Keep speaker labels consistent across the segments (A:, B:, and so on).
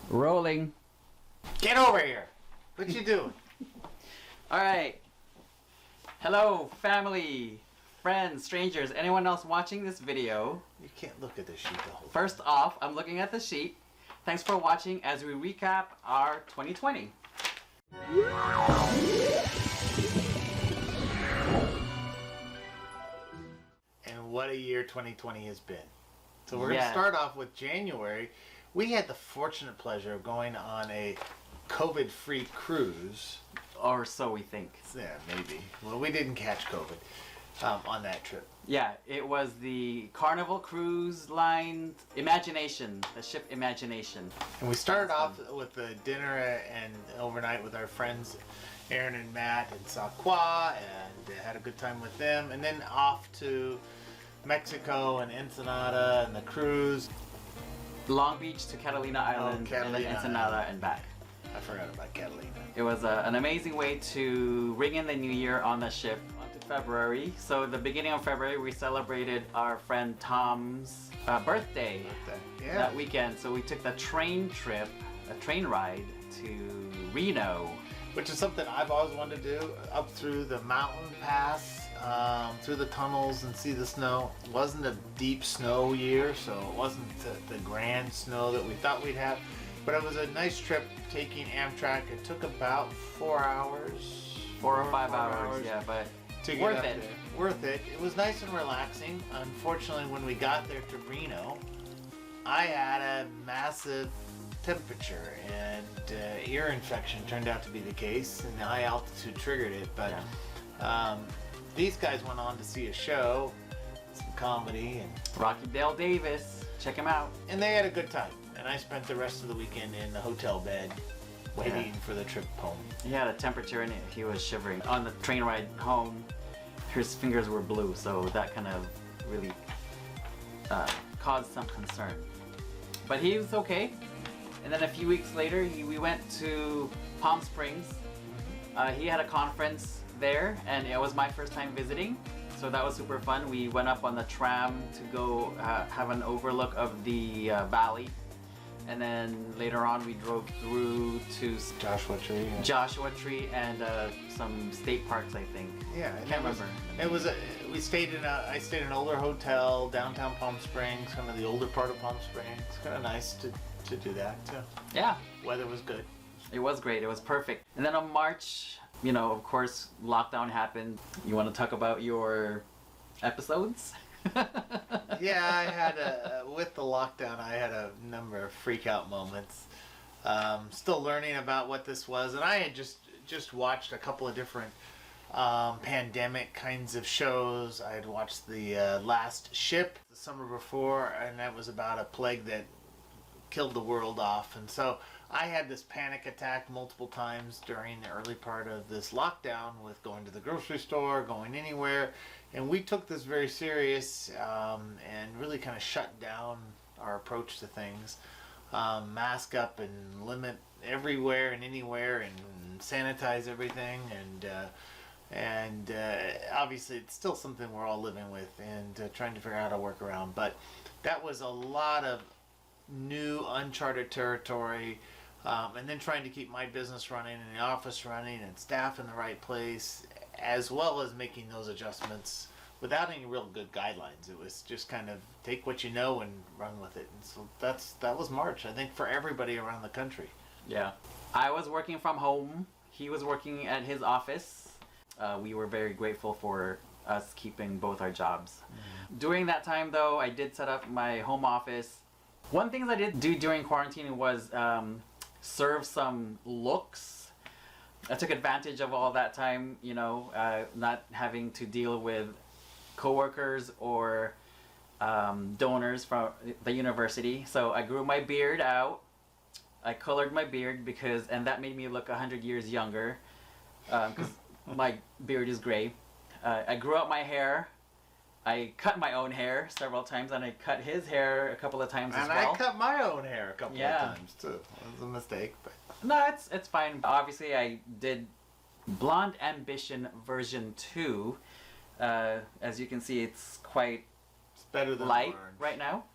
A: Rolling.
B: Get over here. What you doing?
A: All right. Hello, family, friends, strangers, anyone else watching this video.
B: You can't look at the sheet the whole time.
A: First off, I'm looking at the sheet. Thanks for watching as we recap our 2020.
B: And what a year 2020 has been. So we're going to start off with January. We had the fortunate pleasure of going on a COVID-free cruise.
A: Or so we think.
B: Yeah, maybe. Well, we didn't catch COVID on that trip.
A: Yeah, it was the Carnival Cruise Line Imagination, the ship Imagination.
B: And we started off with a dinner and overnight with our friends Aaron and Matt in Saqua, and had a good time with them. And then off to Mexico and Ensenada and the cruise.
A: Long Beach to Catalina Island, and then Ensenada and back.
B: I forgot about Catalina.
A: It was an amazing way to ring in the new year on the ship. On to February. So the beginning of February, we celebrated our friend Tom's birthday that weekend. So we took the train trip, a train ride to Reno.
B: Which is something I've always wanted to do, up through the mountain pass, through the tunnels and see the snow. It wasn't a deep snow year, so it wasn't the grand snow that we thought we'd have. But it was a nice trip taking Amtrak. It took about 4 hours.
A: 4 or 5 hours, yeah, but worth it.
B: Worth it. It was nice and relaxing. Unfortunately, when we got there to Reno, I had a massive temperature and ear infection turned out to be the case, and the high altitude triggered it. But these guys went on to see a show, some comedy, and
A: Rocky Dale Davis, check him out.
B: And they had a good time. And I spent the rest of the weekend in the hotel bed waiting for the trip home.
A: He had a temperature and he was shivering. On the train ride home, his fingers were blue, so that kind of really caused some concern. But he was okay. And then a few weeks later, we went to Palm Springs. He had a conference there, and it was my first time visiting. So that was super fun. We went up on the tram to go have an overlook of the valley. And then later on, we drove through to Joshua Tree and some state parks, I think.
B: Yeah,
A: I can't remember.
B: I stayed in an older hotel downtown Palm Springs, kind of the older part of Palm Springs. It's kind of nice to do that too.
A: Yeah,
B: weather was good.
A: It was great. It was perfect. And then on March, of course, lockdown happened. You want to talk about your episodes?
B: Yeah, I had with the lockdown, I had a number of freak out moments. Still learning about what this was, and I had just watched a couple of different pandemic kinds of shows. I had watched the Last Ship the summer before, and that was about a plague that killed the world off. And so I had this panic attack multiple times during the early part of this lockdown with going to the grocery store, going anywhere. And we took this very serious and really kind of shut down our approach to things. Mask up and limit everywhere and anywhere and sanitize everything. And obviously it's still something we're all living with and trying to figure out how to work around. But that was a lot of new uncharted territory. And then trying to keep my business running and the office running and staff in the right place, as well as making those adjustments without any real good guidelines. It was just kind of take what you know and run with it. And so that was March, I think, for everybody around the country.
A: Yeah. I was working from home. He was working at his office. We were very grateful for us keeping both our jobs. During that time, though, I did set up my home office. One thing I did do during quarantine was serve some looks. I took advantage of all that time, not having to deal with coworkers or donors from the university. So I grew my beard out. I colored my beard and that made me look 100 years younger because my beard is gray. I grew out my hair. I cut my own hair several times, and I cut his hair a couple of times as well.
B: And I cut my own hair a couple of times too. It was a mistake, but
A: no, it's fine. Obviously, I did Blonde Ambition version 2. As you can see, it's quite
B: it's better than
A: light
B: orange
A: right now.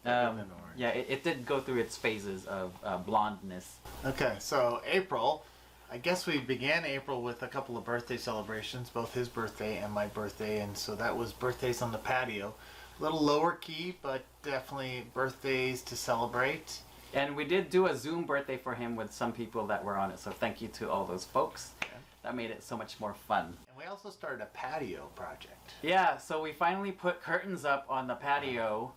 B: Thicker than orange.
A: Yeah, it did go through its phases of blondness.
B: Okay, so April. I guess we began April with a couple of birthday celebrations, both his birthday and my birthday, and so that was birthdays on the patio. A little lower key, but definitely birthdays to celebrate.
A: And we did do a Zoom birthday for him with some people that were on it, so thank you to all those folks.
B: Yeah.
A: That made it so much more fun.
B: And we also started a patio project.
A: Yeah, so we finally put curtains up on the patio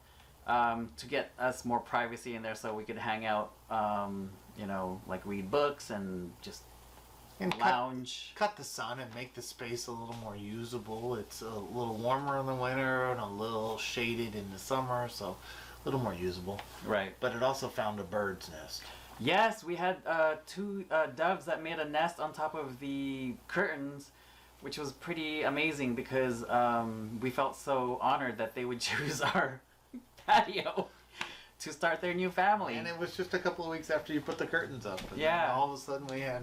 A: to get us more privacy in there so we could hang out, like read books and just
B: And
A: lounge.
B: cut the sun and make the space a little more usable. It's a little warmer in the winter and a little shaded in the summer, so a little more usable.
A: Right.
B: But it also found a bird's nest.
A: Yes, we had two doves that made a nest on top of the curtains, which was pretty amazing because we felt so honored that they would choose our patio to start their new family.
B: And it was just a couple of weeks after you put the curtains up. And
A: Yeah.
B: then all of a sudden we had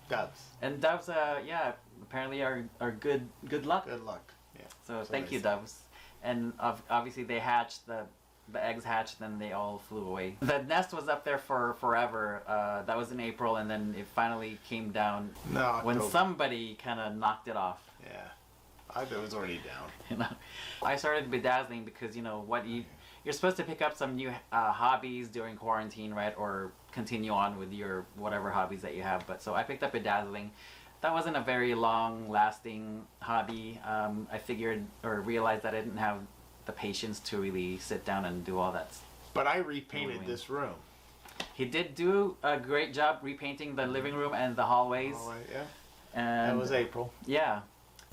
B: doves.
A: And doves, apparently are good luck.
B: Good luck. Yeah.
A: So thank you, doves. And obviously they hatched, the eggs hatched, then they all flew away. The nest was up there for forever. That was in April, and then it finally came down
B: No,
A: when
B: October.
A: somebody kind of knocked it off.
B: Yeah. It was already down.
A: I started bedazzling because you're supposed to pick up some new hobbies during quarantine, right? Or continue on with your whatever hobbies that you have. But so I picked up bedazzling. That wasn't a very long-lasting hobby. I figured or realized that I didn't have the patience to really sit down and do all that.
B: But I repainted this room.
A: He did do a great job repainting the living room and the hallways.
B: Yeah.
A: And
B: That was April.
A: Yeah.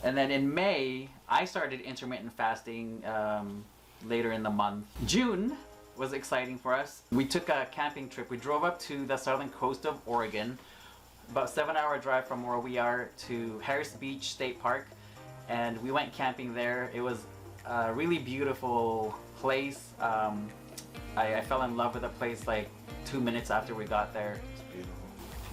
A: And then in May, I started intermittent fasting later in the month. June was exciting for us. We took a camping trip. We drove up to the southern coast of Oregon, about 7-hour drive from where we are to Harris Beach State Park, and we went camping there. It was a really beautiful place. I fell in love with the place like 2 minutes after we got there.
B: It's beautiful.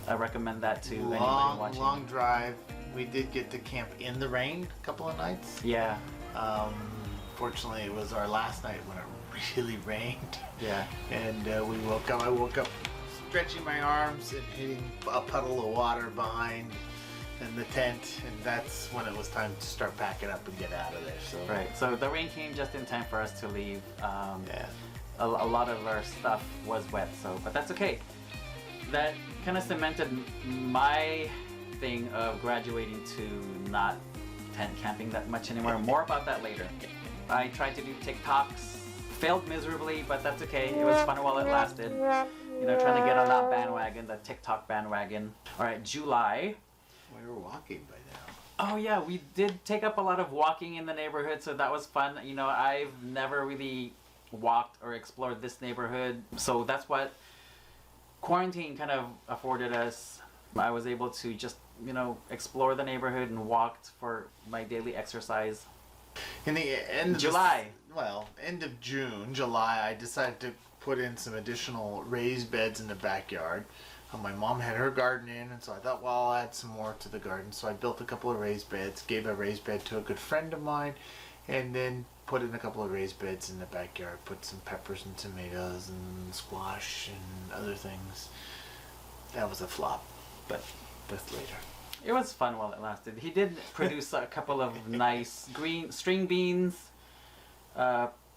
A: I recommend that to anybody watching.
B: Long drive. We did get to camp in the rain a couple of nights.
A: Yeah.
B: Fortunately, it was our last night when it really rained.
A: Yeah.
B: And I woke up stretching my arms and hitting a puddle of water behind in the tent, and that's when it was time to start packing up and get out of there. So
A: Right. So the rain came just in time for us to leave.
B: yeah.
A: A lot of our stuff was wet, but that's okay. That kind of cemented my thing of graduating to not tent camping that much anymore. More about that later. I tried to do TikToks, failed miserably, but that's okay. It was fun while it lasted. Trying to get on that bandwagon, the TikTok bandwagon. All right, July.
B: We were walking by now.
A: Oh yeah, we did take up a lot of walking in the neighborhood, so that was fun. I've never really walked or explored this neighborhood, so that's what quarantine kind of afforded us. I was able to just explore the neighborhood and walked for my daily exercise.
B: In the end of
A: July.
B: End of June, July, I decided to put in some additional raised beds in the backyard. My mom had her garden in, and so I thought, well, I'll add some more to the garden. So I built a couple of raised beds, gave a raised bed to a good friend of mine, and then put in a couple of raised beds in the backyard. Put some peppers and tomatoes and squash and other things. That was a flop, but that's later.
A: It was fun while it lasted. He did produce a couple of nice green string beans,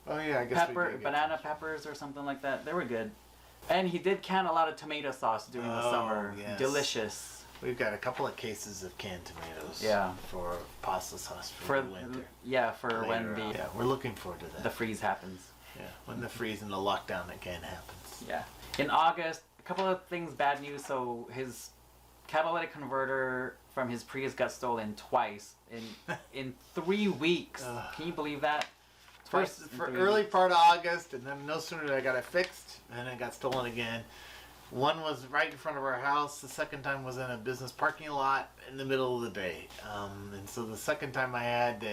B: Oh yeah, I guess we did get
A: banana
B: some.
A: peppers or something like that. They were good. And he did can a lot of tomato sauce during the summer.
B: Yes.
A: Delicious.
B: We've got a couple of cases of canned tomatoes.
A: Yeah.
B: For pasta sauce for the winter.
A: Yeah, for when
B: Later on.
A: the
B: Yeah, we're looking forward to that.
A: the freeze happens.
B: Yeah, when the freeze and the lockdown again happens.
A: Yeah. In August, a couple of things, bad news. So his catalytic converter from his Prius got stolen twice in 3 weeks. Can you believe that?
B: First,
A: Twice in
B: for
A: 3
B: early
A: weeks.
B: part of August, and then no sooner did I got it fixed, and it got stolen again. One was right in front of our house. The second time was in a business parking lot in the middle of the day. And so the second time I had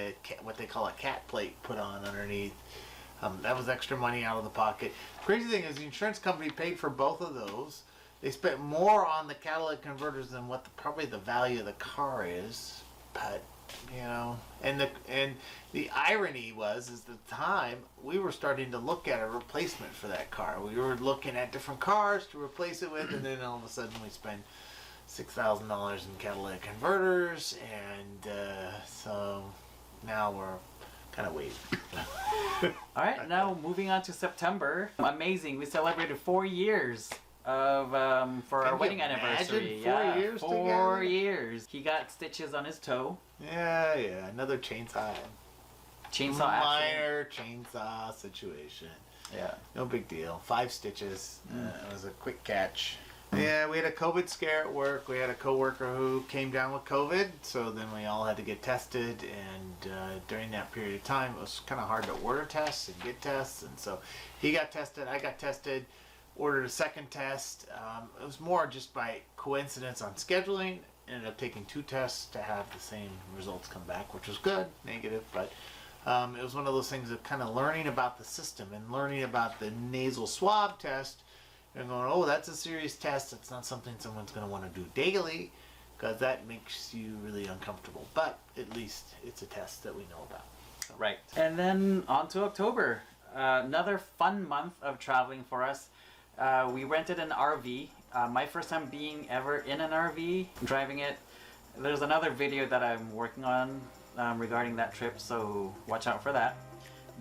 B: what they call a cat plate put on underneath. That was extra money out of the pocket. Crazy thing is the insurance company paid for both of those. They spent more on the catalytic converters than what probably the value of the car is. But you know. And the irony was, is at the time we were starting to look at a replacement for that car. We were looking at different cars to replace it with, and then all of a sudden we spend $6,000 in catalytic converters, and so now we're kind of waiting.
A: All right, now moving on to September. Amazing, we celebrated 4 years of for our wedding anniversary.
B: 4 years
A: 4
B: together?
A: years. He got stitches on his toe.
B: Yeah, another chainsaw action. Minor chainsaw situation.
A: Yeah.
B: No big deal. 5 stitches. It was a quick catch. Yeah, we had a COVID scare at work. We had a coworker who came down with COVID, so then we all had to get tested. And during that period of time, it was kind of hard to order tests and get tests. And so he got tested, I got tested, ordered a second test. It was more just by coincidence on scheduling. Ended up taking 2 tests to have the same results come back, which was good, negative, but it was one of those things of kind of learning about the system and learning about the nasal swab test and going, oh, that's a serious test. It's not something someone's going to want to do daily because that makes you really uncomfortable. But at least it's a test that we know about. So.
A: Right. And then on to October. Another fun month of traveling for us. We rented an RV. My first time being ever in an RV, driving it. There's another video that I'm working on regarding that trip, so watch out for that.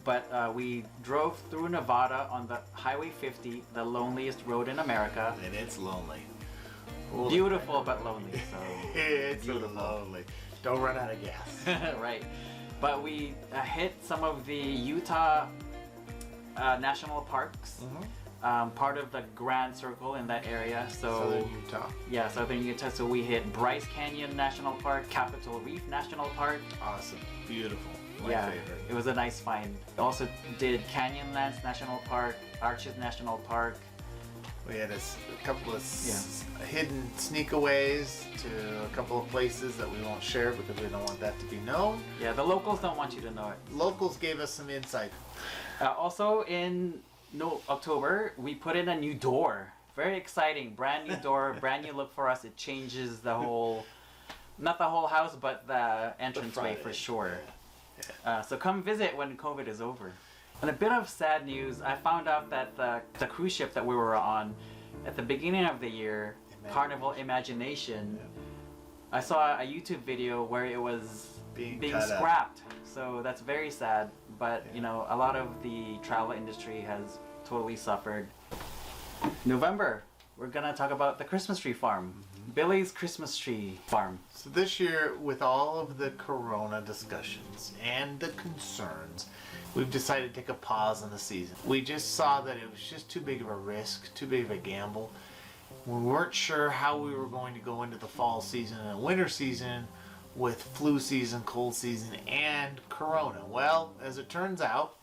A: But we drove through Nevada on the Highway 50, the loneliest road in America.
B: And it's lonely.
A: Beautiful but lonely. So
B: it's beautiful. Lonely. Don't run out of gas.
A: Right. But we hit some of the Utah national parks. Part of the Grand Circle in that area. So
B: Southern Utah.
A: Yeah, Southern Utah. So we hit Bryce Canyon National Park, Capitol Reef National Park.
B: Awesome. Beautiful. My favorite.
A: It was a nice find. Also did Canyonlands National Park, Arches National Park.
B: We had a couple of hidden sneakaways to a couple of places that we won't share because we don't want that to be known.
A: Yeah, the locals don't want you to know it.
B: Locals gave us some insight.
A: Also in October, we put in a new door. Very exciting. Brand new door, brand new look for us. It changes the whole, not the whole house, but the entranceway for sure. Yeah. So come visit when COVID is over. And a bit of sad news, I found out that the cruise ship that we were on at the beginning of the year, Carnival Imagination, I saw a YouTube video where it was being scrapped. So that's very sad. But, you know, a lot of the travel industry has totally suffered. November, we're going to talk about the Christmas tree farm. Billy's Christmas tree farm.
B: So this year, with all of the corona discussions and the concerns, we've decided to take a pause on the season. We just saw that it was just too big of a risk, too big of a gamble. We weren't sure how we were going to go into the fall season and winter season with flu season, cold season, and corona. Well, as it turns out,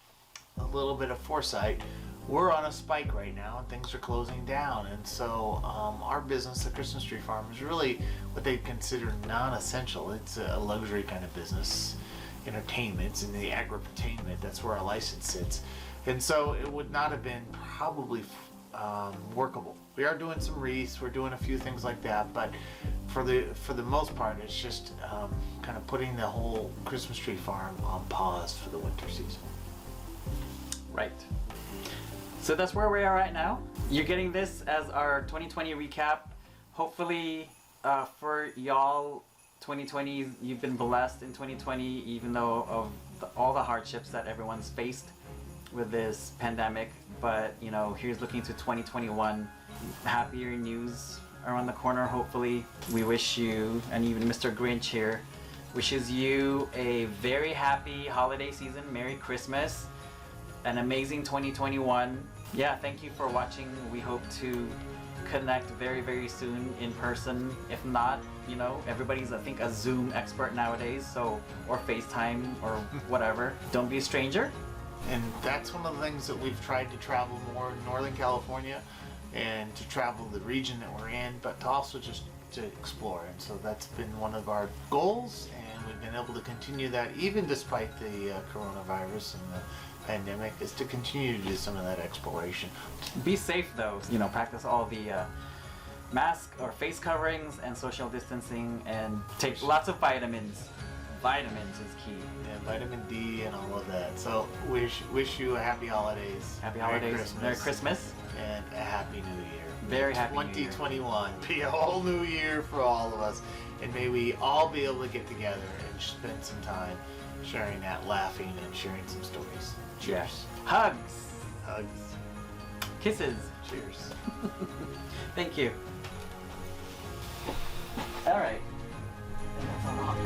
B: a little bit of foresight, we're on a spike right now and things are closing down. And so our business, the Christmas Tree Farm, is really what they consider non-essential. It's a luxury kind of business. Entertainment, it's in the agri-entertainment, that's where our license sits. And so it would not have been probably workable. We are doing some wreaths, we're doing a few things like that, but for the most part, it's just kind of putting the whole Christmas Tree Farm on pause for the winter season.
A: Right. So that's where we are right now. You're getting this as our 2020 recap. Hopefully for y'all, 2020, you've been blessed in 2020, even though of all the hardships that everyone's faced with this pandemic. But, you know, here's looking to 2021. Happier news around the corner, hopefully. We wish you, and even Mr. Grinch here, wishes you a very happy holiday season. Merry Christmas. An amazing 2021. Yeah, thank you for watching. We hope to connect very, very soon in person. If not, you know, everybody's, I think, a Zoom expert nowadays, so, or FaceTime or whatever. Don't be a stranger.
B: And that's one of the things that we've tried to travel more in Northern California and to travel the region that we're in, but to also just to explore. And so that's been one of our goals, and we've been able to continue that even despite the coronavirus and the pandemic, is to continue to do some of that exploration.
A: Be safe though, you know, practice all the mask or face coverings and social distancing, and take lots of vitamins. vitamins is key.
B: And vitamin D and all of that. So wish you a happy holidays.
A: Happy
B: Merry
A: holidays.
B: Christmas,
A: Merry Christmas.
B: and a happy New Year.
A: Very happy New Year.
B: 2021 be a whole new year for all of us, and may we all be able to get together and spend some time sharing that, laughing, and sharing some stories. Cheers.
A: Yes. Hugs.
B: Hugs.
A: Kisses.
B: Cheers.
A: Thank you. All right. And that's a lot.